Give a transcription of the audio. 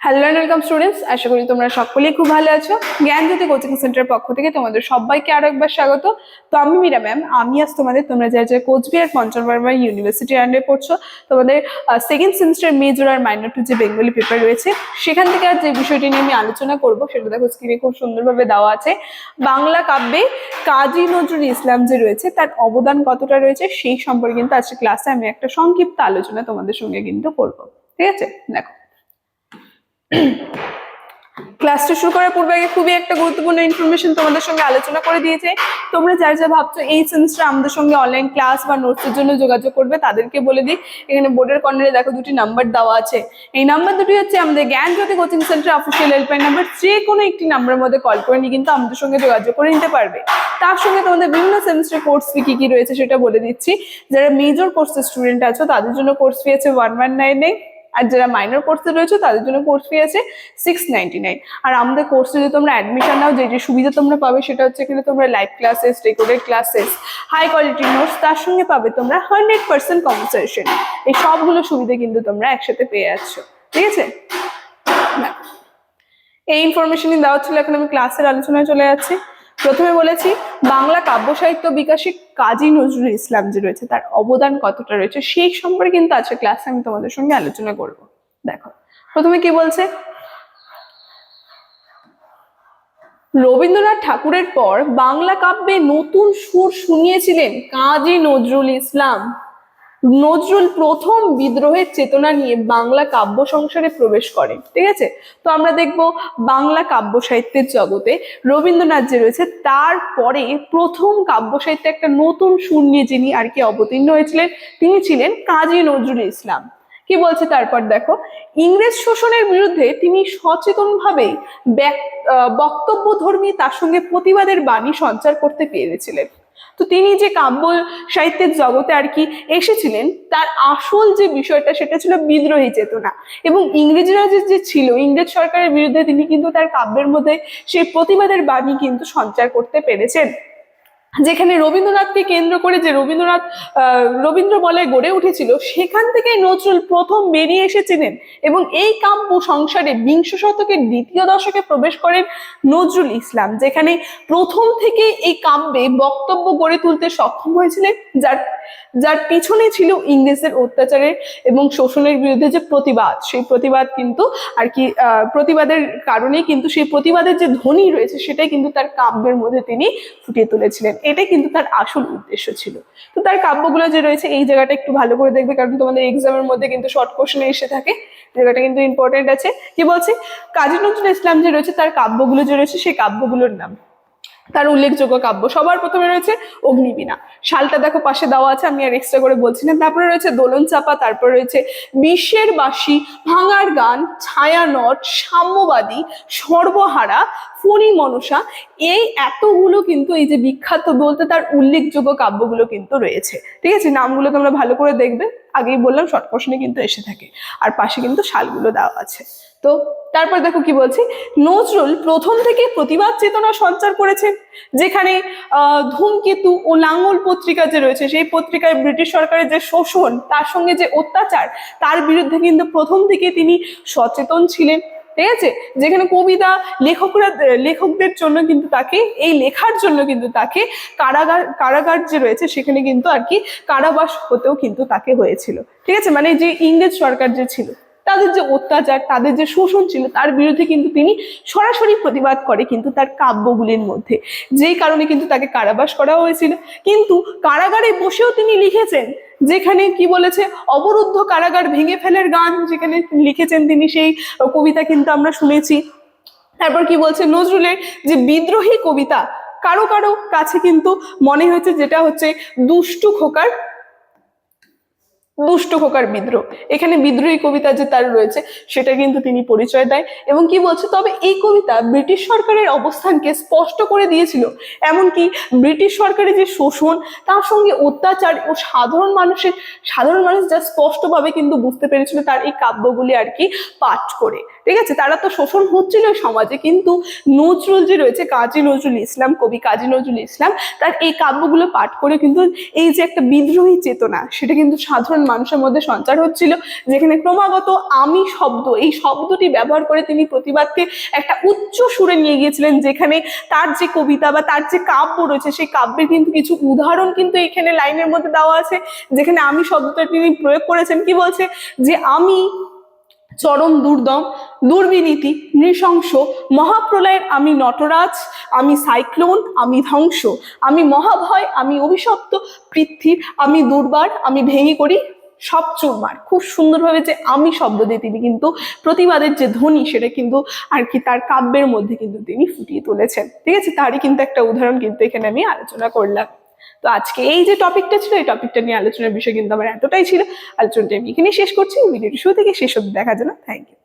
Hello and welcome students, আশা করি তোমরা সকলেই খুব ভালো আছো। জ্ঞানজ্যোতি কোচিং সেন্টারের পক্ষ থেকে তোমাদের সবাইকে আরো একবার স্বাগত। তো আমি মীরা ম্যাম, আমি আজ তোমরা যারা কোচবিহার পঞ্চগড় ইউনিভার্সিটি আন্ডারে পড়ছো, তোমাদের সেকেন্ড সেমিস্টার মেজর আর মাইনর টু যে বেঙ্গলি পেপার রয়েছে, সেখান থেকে আজ যে বিষয়টি নিয়ে আমি আলোচনা করবো সেটা দেখো স্ক্রিনে খুব সুন্দরভাবে দেওয়া আছে। বাংলা কাব্যে কাজী নজরুল ইসলাম যে রয়েছে তার অবদান কতটা রয়েছে সেই সম্পর্কে কিন্তু আজকে ক্লাসে আমি একটা সংক্ষিপ্ত আলোচনা তোমাদের সঙ্গে কিন্তু করবো। ঠিক আছে, দেখো ক্লাসটা শুরু করার পূর্বে আগে খুবই একটা গুরুত্বপূর্ণ ইনফরমেশন তোমাদের সঙ্গে আলোচনা করে দিয়েছে। তোমরা যার যা ভাবছো এই সেমিস্টার আমাদের সঙ্গে অনলাইন ক্লাস বা নোটসের জন্য যোগাযোগ করবে, তাদেরকে বলে দিই এখানে বোর্ডের কর্নারে দেখো দুটি নাম্বার দেওয়া আছে। এই নাম্বার দুটি হচ্ছে আমাদের Gyanjyoti coaching centre official helpline number. যে কোনো একটি নাম্বারের মধ্যে কল করে নিয়ে কিন্তু আমাদের সঙ্গে যোগাযোগ করে নিতে পারবে। তার সঙ্গে তোমাদের বিভিন্ন সেমিস্টার কোর্স ফি কি কি রয়েছে সেটা বলে দিচ্ছি। যারা মেজর কোর্সের স্টুডেন্ট আছো তাদের জন্য কোর্স ফি আছে 1199, আর যারা মাইনর কোর্সে রয়েছে তাদের জন্য কোর্স ফি আছে 699। আর আমাদের কোর্সে যদি তোমরা অ্যাডমিশন নাও, যে যে সুবিধা তোমরা পাবে সেটা হচ্ছে এখানে তোমরা live classes, recorded classes, high quality notes, তার সঙ্গে পাবে তোমরা 100% কম্পেনসেশন। এই সবগুলো সুবিধা কিন্তু তোমরা একসাথে পেয়ে যাচ্ছ। ঠিক আছে, এই ইনফরমেশনই দেওয়া ছিল। এখন আমি ক্লাসের আলোচনায় চলে যাচ্ছি। প্রথমে বলেছি বাংলা কাব্য সাহিত্য বিকাশে কাজী নজরুল ইসলাম যে রয়েছে তার অবদান কতটা রয়েছে সেই সম্পর্কে কিন্তু আজকে ক্লাসে আমি তোমাদের সঙ্গে আলোচনা করব। দেখো প্রথমে কি বলছে, রবীন্দ্রনাথ ঠাকুরের পর বাংলা কাব্যে নতুন সুর শুনিয়েছিলেন কাজী নজরুল ইসলাম। নজরুল প্রথম বিদ্রোহের চেতনা নিয়ে বাংলা কাব্য সংসারে প্রবেশ করেন। ঠিক আছে, তো আমরা দেখবো বাংলা কাব্য সাহিত্যের জগতে রবীন্দ্রনাথ যে রয়েছে তারপরে প্রথম কাব্য সাহিত্যে একটা নতুন সুর নিয়ে যিনি আর কি অবতীর্ণ হয়েছিলেন তিনি ছিলেন কাজী নজরুল ইসলাম। কি বলছে তারপর দেখো, ইংরেজ শোষণের বিরুদ্ধে তিনি সচেতনভাবে বক্তব্যধর্মী তার সঙ্গে প্রতিবাদের বাণী সঞ্চার করতে পেরেছিলেন। তো তিনি যে কাব্য সাহিত্যের জগতে আর কি এসেছিলেন তার আসল যে বিষয়টা সেটা ছিল বিদ্রোহী চেতনা। এবং ইংরেজরা যে ছিল, ইংরেজ সরকারের বিরুদ্ধে তিনি কিন্তু তার কাব্যের মধ্যে সেই প্রতিবাদের বাণী কিন্তু সঞ্চার করতে পেরেছেন। যেখানে রবীন্দ্রনাথকে কেন্দ্র করে যে রবীন্দ্র বলয় গড়ে উঠেছিল সেখান থেকে নজরুল প্রথম বেরিয়ে এসেছিলেন এবং এই কাব্য সংসারে বিংশ শতকের দ্বিতীয় দশকে প্রবেশ করেন নজরুল ইসলাম, যেখানে প্রথম থেকে এই কাব্যে বক্তব্য গড়ে তুলতে সক্ষম হয়েছিলেন, যার পিছনে ছিল ইংরেজদের অত্যাচারের এবং শোষণের বিরুদ্ধে যে প্রতিবাদ, সেই প্রতিবাদ কিন্তু আর কি প্রতিবাদের কারণে কিন্তু সেই প্রতিবাদের যে ধ্বনি রয়েছে সেটাই কিন্তু তার কাব্যের মধ্যে তিনি ফুটিয়ে তুলেছিলেন। এটাই কিন্তু তার আসল উদ্দেশ্য ছিল। তো তার কাব্যগুলো যে রয়েছে এই জায়গাটা একটু ভালো করে দেখবে, কারণ তোমাদের এক্সামের মধ্যে কিন্তু শর্ট কোশ্চেনে এসে থাকে, জায়গাটা কিন্তু ইম্পর্টেন্ট আছে। কি বলছে, কাজী নজরুল ইসলাম যে রয়েছে তার কাব্যগুলো যে রয়েছে সেই কাব্যগুলোর নাম, তার উল্লেখযোগ্য কাব্য সবার প্রথমে রয়েছে অগ্নিবীণা। সালটা দেখো পাশে দেওয়া আছে, আমি আর এক্সট্রা করে বলছি না। তারপরে রয়েছে দোলন চাপা, তারপরে রয়েছে বিশ্বের বাসী, ভাঙার গান, ছায়ানট, সাম্যবাদী, সর্বহারা, ফণী মনসা। এই এতগুলো কিন্তু এই যে বিখ্যাত বলতে তার উল্লেখযোগ্য কাব্যগুলো কিন্তু রয়েছে। ঠিক আছে, নামগুলো তোমরা ভালো করে দেখবে, আগেই বললাম শর্ট কোশ্চেনে কিন্তু এসে থাকে, আর পাশে কিন্তু সালগুলো দেওয়া আছে। তো তারপর দেখো কি বলছি, নজরুল প্রথম থেকে প্রতিবাদ চেতনা সঞ্চার করেছেন, যেখানে ধূমকেতু ও লাঙ্গল পত্রিকা যে রয়েছে সেই পত্রিকায় ব্রিটিশ সরকারের যে শোষণ তার সঙ্গে যে অত্যাচার তার বিরুদ্ধে কিন্তু প্রথম থেকে তিনি সচেতন ছিলেন। ঠিক আছে, যেখানে কবিতা লেখকদের জন্য কিন্তু তাকে এই লেখার জন্য কিন্তু তাকে কারাগার যে রয়েছে সেখানে কিন্তু আর কি কারাবাস হতেও কিন্তু তাকে হয়েছিল। ঠিক আছে, মানে যে ইংরেজ সরকার যে ছিল তাদের যে অত্যাচার, তাদের যে শোষণ ছিল তার বিরুদ্ধে কিন্তু তিনি সরাসরি প্রতিবাদ করে কিন্তু তার কাব্যগুলির মধ্যে, যেই কারণে কিন্তু তাকে কারাবাস করা হয়েছিল। কিন্তু কারাগারে বসেও তিনি লিখেছেন, যেখানে কি বলেছে, অবরুদ্ধ কারাগার ভেঙে ফেলার গান যেখানে লিখেছেন তিনি, সেই কবিতা কিন্তু আমরা শুনেছি। তারপর কি বলছে, নজরুলের যে বিদ্রোহী কবিতা কারো কারো কাছে কিন্তু মনে হয়েছে যেটা হচ্ছে দুষ্টু খোকার বিদ্রোহ। এখানে বিদ্রোহী কবিতা যে তার রয়েছে সেটা কিন্তু তিনি পরিচয় দেয়। এবং কি বলছে, তবে এই কবিতা ব্রিটিশ সরকারের অবস্থানকে স্পষ্ট করে দিয়েছিল, এমনকি ব্রিটিশ সরকারের যে শোষণ তার সঙ্গে অত্যাচার ও সাধারণ মানুষ যা স্পষ্টভাবে কিন্তু বুঝতে পেরেছিল তার এই কাব্যগুলি আর কি পাঠ করে। ঠিক আছে, তারা তো শোষণ হচ্ছিল সমাজে, কিন্তু নজরুল যে রয়েছে, কাজী নজরুল ইসলাম, কবি কাজী নজরুল ইসলাম, তার এই কাব্যগুলো পাঠ করে কিন্তু এই যে একটা বিদ্রোহী চেতনা, সেটা কিন্তু সাধারণ মানুষের মধ্যে সঞ্চার হচ্ছিল, যেখানে ক্রমাগত আমি শব্দ, এই শব্দটি ব্যবহার করে তিনি প্রতিবাদকে একটা উচ্চ সুরে নিয়ে গিয়েছিলেন, যেখানে তার যে কবিতা বা তার যে কাব্য রয়েছে, সেই কাব্যের কিন্তু কিছু উদাহরণ কিন্তু এখানে লাইনের মধ্যে দেওয়া আছে, যেখানে আমি শব্দটা তিনি প্রয়োগ করেছেন। কি বলছে, যে আমি চরম দুর্দম, দুর্বিনীতি, নৃশংস, মহাপ্রলয়ের আমি নটরাজ, আমি সাইক্লোন, আমি ধ্বংস, আমি মহাভয়, আমি অভিশপ্ত পৃথ্বীর, আমি দুর্বার, আমি ভেঙে করি সব চুরমার। খুব সুন্দরভাবে যে আমি শব্দ দিয়ে তিনি কিন্তু প্রতিবাদের যে ধ্বনি, সেটা কিন্তু আর কি তার কাব্যের মধ্যে কিন্তু তিনি ফুটিয়ে তুলেছেন। ঠিক আছে, তারই কিন্তু একটা উদাহরণ কিন্তু এখানে আমি আলোচনা করলাম। তো আজকে এই যে টপিকটা ছিল, এই টপিকটা নিয়ে আলোচনার বিষয় কিন্তু আমার এতটাই ছিল। আলোচনাটা আমি এখানে শেষ করছি। ভিডিওটি শুরু থেকে শেষ অবধি দেখার জন্য থ্যাংক ইউ।